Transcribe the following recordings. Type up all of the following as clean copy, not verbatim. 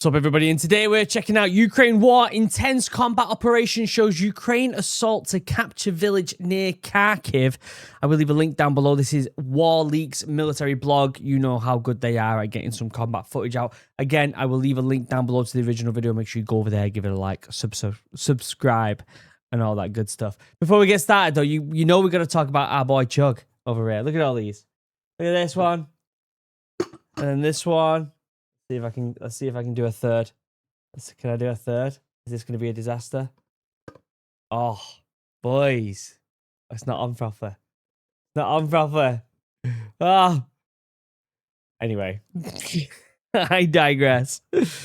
What's up, everybody? And today we're checking out Ukraine war. Intense combat operation shows Ukraine assault to capture village near Kharkiv. I will leave a link down below. This is War Leaks military blog. You know how good they are at getting some combat footage out. Again, I will leave a link down below to the original video. Make sure you go over there, give it a like, subscribe, and all that good stuff. Before we get started, though, you know we're going to talk about our boy Chug over here. Look at all these. Look at this one. And then this one. Let's see if I can do a third. Can I do a third? Is this going to be a disaster? Oh, boys. It's not on proper. It's not on proper. Oh. Anyway. I digress.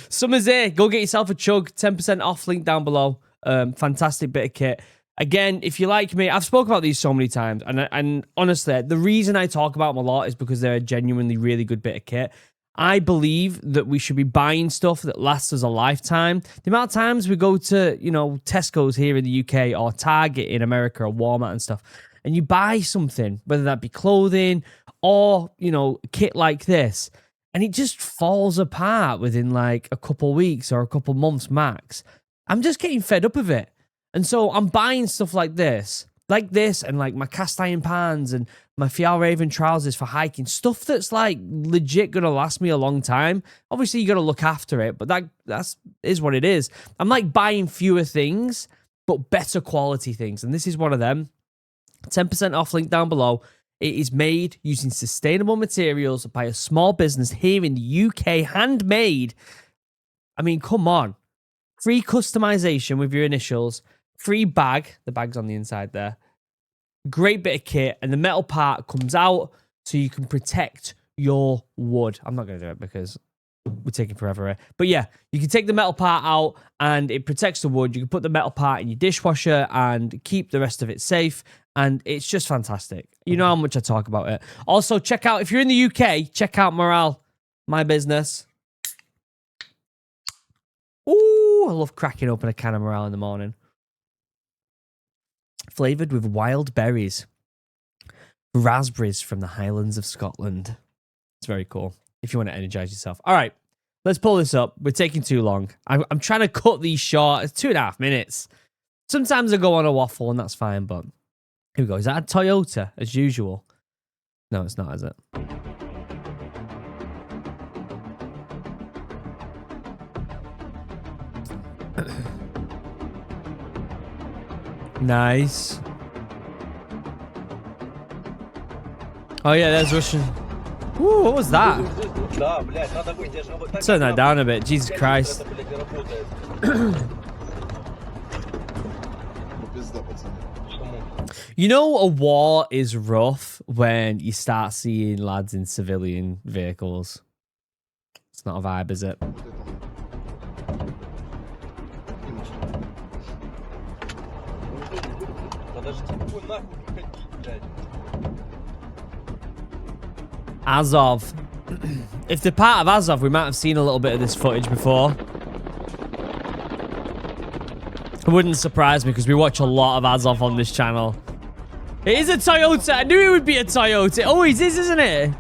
Summer's here. Go get yourself a Chug. 10% off. Link down below. Fantastic bit of kit. Again, if you like me, I've spoken about these so many times. And honestly, the reason I talk about them a lot is because they're a genuinely really good bit of kit. I believe that we should be buying stuff that lasts us a lifetime. The amount of times we go to, Tesco's here in the UK or Target in America or Walmart and stuff, and you buy something, whether that be clothing or, kit like this, and it just falls apart within like a couple weeks or a couple months max. I'm just getting fed up of it. And so I'm buying stuff like this and like my cast iron pans and my Fjallraven trousers for hiking, stuff that's like legit gonna last me a long time. Obviously you gotta look after it, but that is what it is. I'm like buying fewer things but better quality things, and this is one of them. 10% off, link down below. It is made using sustainable materials by a small business here in the UK, handmade. I mean, come on. Free customization with your initials. Free bag. The bag's on the inside there. Great bit of kit. And the metal part comes out so you can protect your wood. I'm not going to do it because we're taking forever here. But yeah, you can take the metal part out and it protects the wood. You can put the metal part in your dishwasher and keep the rest of it safe. And it's just fantastic. You know how much I talk about it. Also, check out, if you're in the UK, check out Morale, my business. Ooh, I love cracking open a can of Morale in the morning. Flavoured with wild berries. Raspberries from the Highlands of Scotland. It's very cool if you want to energize yourself. All right, let's pull this up. We're taking too long. I'm trying to cut these short. It's 2.5 minutes. Sometimes I go on a waffle and that's fine, but here we go. Is that a Toyota as usual? No, it's not, is it? Nice. Oh yeah, there's Russian. Ooh, what was that? Turn that down a bit. Jesus Christ. You know, a war is rough when you start seeing lads in civilian vehicles. It's not a vibe, is it? Azov. If they're part of Azov, we might have seen a little bit of this footage before. It wouldn't surprise me because we watch a lot of Azov on this channel. It is a Toyota. I knew it would be a Toyota. Oh, it is, isn't it?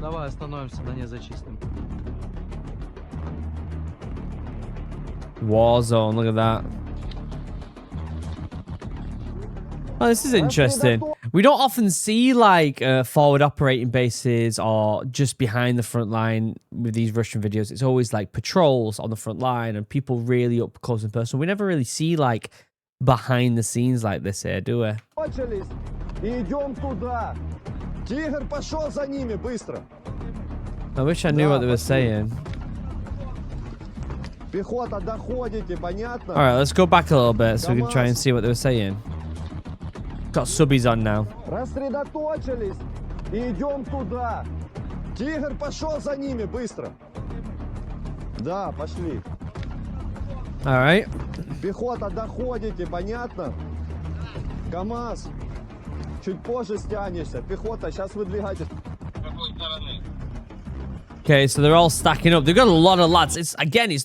Давай остановимся, на не зачистим. Warzone, look at that. Oh, this is interesting. We don't often see like forward operating bases or just behind the front line with these Russian videos. It's always like patrols on the front line and people really up close and personal. We never really see like behind the scenes like this here, do we? I wish I knew what they were saying. Alright, let's go back a little bit so we can try and see what they were saying. Got subbies on now. Alright. Пехота, доходите, понятно? КамАЗ. Чуть позже стянешься. Пехота, сейчас выдвигайтесь. Okay, so they're all stacking up. They've got a lot of lads. It's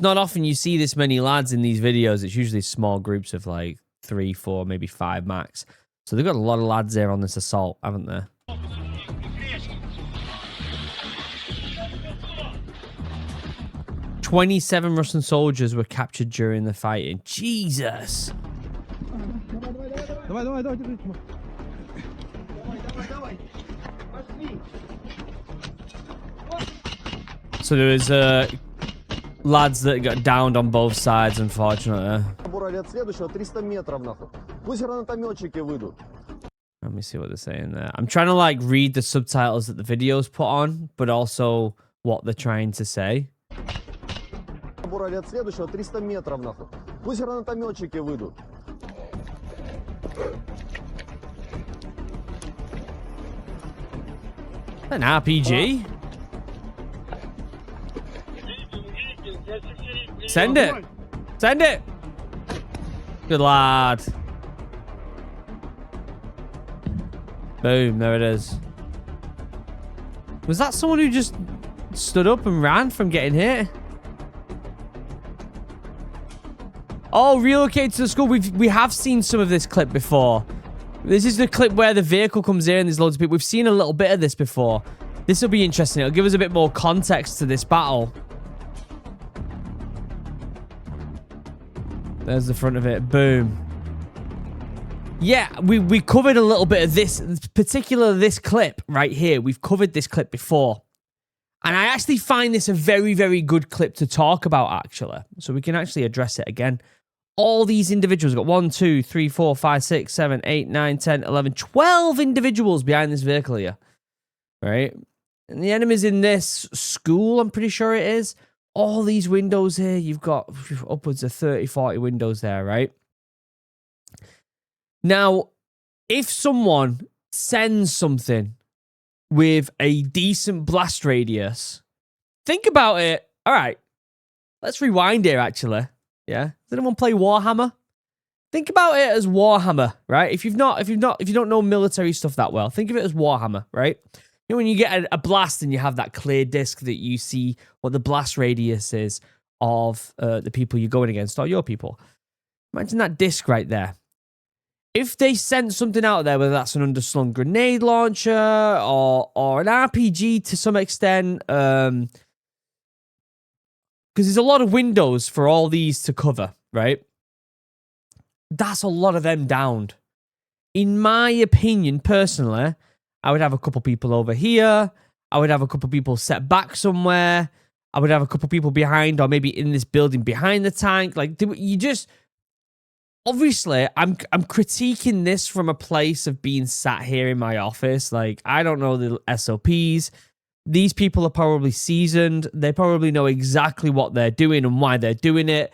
not often you see this many lads in these videos. It's usually small groups of like 3, 4, maybe 5 max. So they've got a lot of lads there on this assault, haven't they? 27 Russian soldiers were captured during the fighting. Jesus. Давай, давай, давай, держи. So there was lads that got downed on both sides, unfortunately. От следующего 300 метров, нахуй. Пусть гранатометчики выйдут. Let me see what they're saying there. I'm trying to like read the subtitles that the video's put on, but also what they're trying to say. От следующего 300 метров, нахуй. Пусть гранатометчики выйдут. An RPG? Send it! Send it! Good lad. Boom, there it is. Was that someone who just stood up and ran from getting hit? Oh, relocate to the school. We have seen some of this clip before. This is the clip where the vehicle comes in and there's loads of people. We've seen a little bit of this before. This will be interesting. It'll give us a bit more context to this battle. There's the front of it. Boom. Yeah, we covered a little bit of this, particularly this clip right here. We've covered this clip before. And I actually find this a very, very good clip to talk about, actually. So we can actually address it again. All these individuals, got 1, 2, 3, 4, 5, 6, 7, 8, 9, 10, 11, 12 individuals behind this vehicle here. Right? And the enemy's in this school, I'm pretty sure it is. All these windows here, you've got upwards of 30, 40 windows there, right? Now, if someone sends something with a decent blast radius, think about it. All right, let's rewind here, actually. Yeah, does anyone play Warhammer? Think about it as Warhammer, right? If you don't know military stuff that well, think of it as Warhammer, right? You know, when you get a blast and you have that clear disc that you see what the blast radius is of the people you're going against, or your people. Imagine that disc right there. If they sent something out there, whether that's an underslung grenade launcher or an RPG to some extent, because there's a lot of windows for all these to cover, right? That's a lot of them downed. In my opinion, personally, I would have a couple people over here. I would have a couple people set back somewhere. I would have a couple people behind, or maybe in this building behind the tank. Like, you just... Obviously, I'm critiquing this from a place of being sat here in my office. Like, I don't know the SOPs. These people are probably seasoned. They probably know exactly what they're doing and why they're doing it.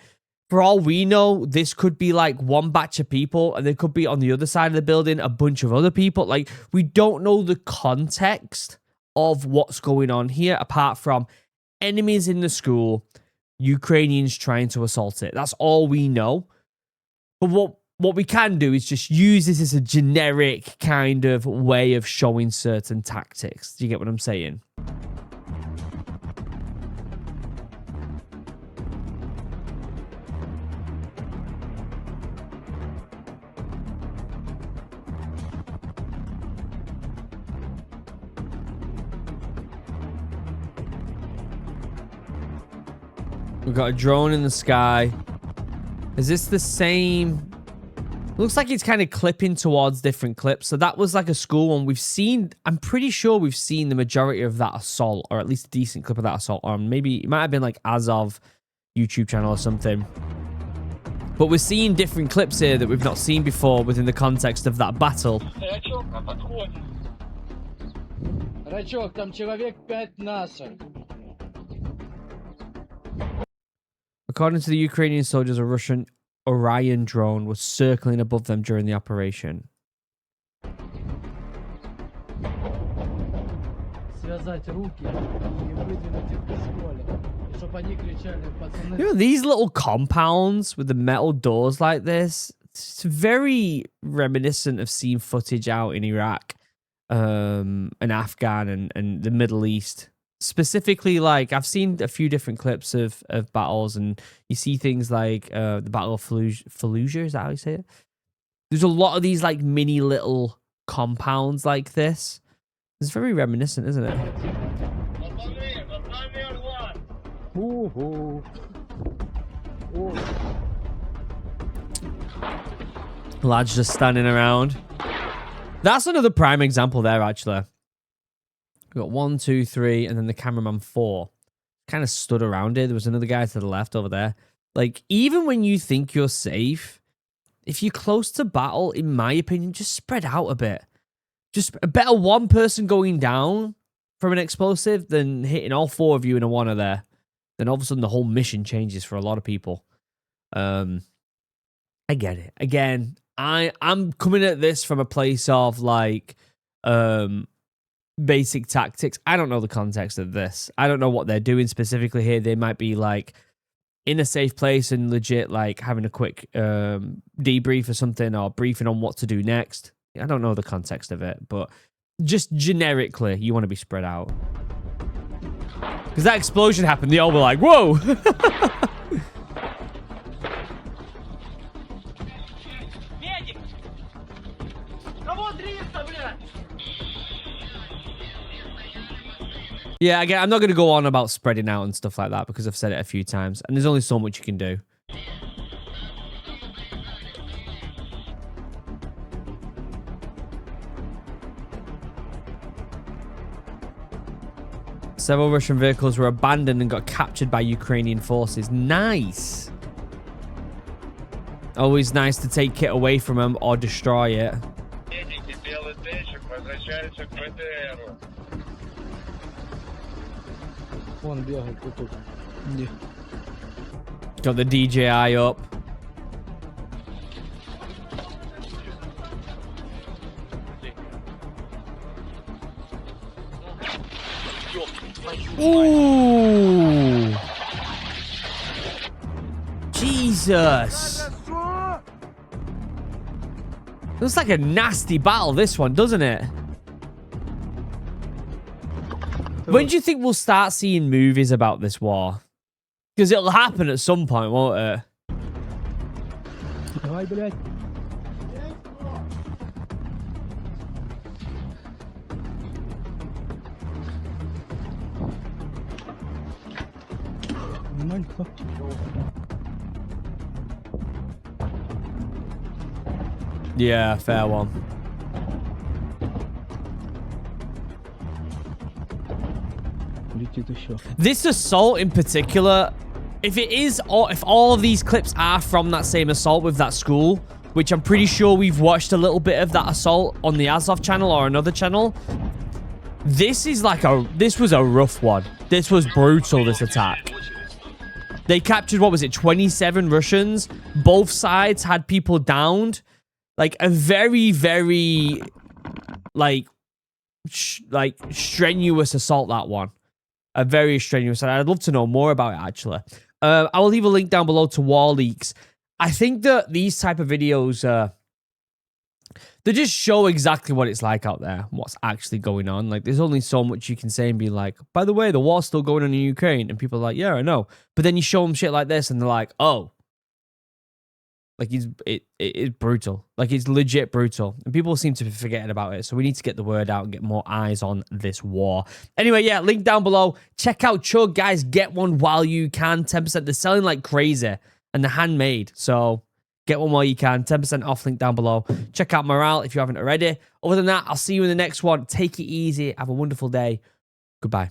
For all we know, this could be like one batch of people, and there could be on the other side of the building a bunch of other people. Like, we don't know the context of what's going on here, apart from enemies in the school, Ukrainians trying to assault it. That's all we know. But what we can do is just use this as a generic kind of way of showing certain tactics. Do you get what I'm saying? We've got a drone in the sky. Is this the same? Looks like it's kind of clipping towards different clips. So that was like a school one. We've seen, I'm pretty sure we've seen the majority of that assault, or at least a decent clip of that assault. Or maybe it might have been like Azov YouTube channel or something. But we're seeing different clips here that we've not seen before within the context of that battle. Рачок, там человек 5 наших. According to the Ukrainian soldiers, a Russian Orion drone was circling above them during the operation. Связать руки и выдвинуть их пистолет, чтобы они кричали, пацаны. You know, these little compounds with the metal doors like this, it's very reminiscent of seeing footage out in Iraq, and Afghan and the Middle East. Specifically, like, I've seen a few different clips of battles, and you see things like the Battle of Fallujah, is that how you say it? There's a lot of these, like, mini little compounds like this. It's very reminiscent, isn't it? Ого. О, Lads just standing around. That's another prime example there, actually. We've got 1, 2, 3, and then the cameraman 4. Kind of stood around it. There was another guy to the left over there. Like, even when you think you're safe, if you're close to battle, in my opinion, just spread out a bit. Just a better one person going down from an explosive than hitting all 4 of you in a one there. Then all of a sudden the whole mission changes for a lot of people. I get it. Again, I'm coming at this from a place of like basic tactics. I don't know the context of this. I don't know what they're doing specifically here. They might be like in a safe place and legit like having a quick debrief or something, or briefing on what to do next. I don't know the context of it, but just generically, you want to be spread out. Because that explosion happened, they all were like, whoa! Yeah, again, I'm not going to go on about spreading out and stuff like that because I've said it a few times, and there's only so much you can do. Several Russian vehicles were abandoned and got captured by Ukrainian forces. Nice. Always nice to take it away from them or destroy it. вон бегает тут. Где? Got the DJI up. Ooh! Jesus! Looks like a nasty battle, this one, doesn't it? When do you think we'll start seeing movies about this war? Because it'll happen at some point, won't it? Давай, блядь. Нормально. Yeah, fair one. Летит еще. This assault in particular, if it is, or if all of these clips are from that same assault with that school, which I'm pretty sure we've watched a little bit of that assault on the Azov channel or another channel, this is like this was a rough one. This was brutal, this attack. They captured, what was it, 27 Russians. Both sides had people downed. Like a very, very, like strenuous assault, that one. A very strenuous. I'd love to know more about it, actually. I will leave a link down below to War Leaks. I think that these type of videos, they just show exactly what it's like out there, what's actually going on. Like, there's only so much you can say and be like, by the way, the war's still going on in Ukraine. And people are like, yeah, I know. But then you show them shit like this and they're like, oh. Like, it is brutal. Like, it's legit brutal. And people seem to be forgetting about it. So we need to get the word out and get more eyes on this war. Anyway, yeah, link down below. Check out Chug, guys. Get one while you can. 10%. They're selling like crazy. And they're handmade. So get one while you can. 10% off, link down below. Check out Morale if you haven't already. Other than that, I'll see you in the next one. Take it easy. Have a wonderful day. Goodbye.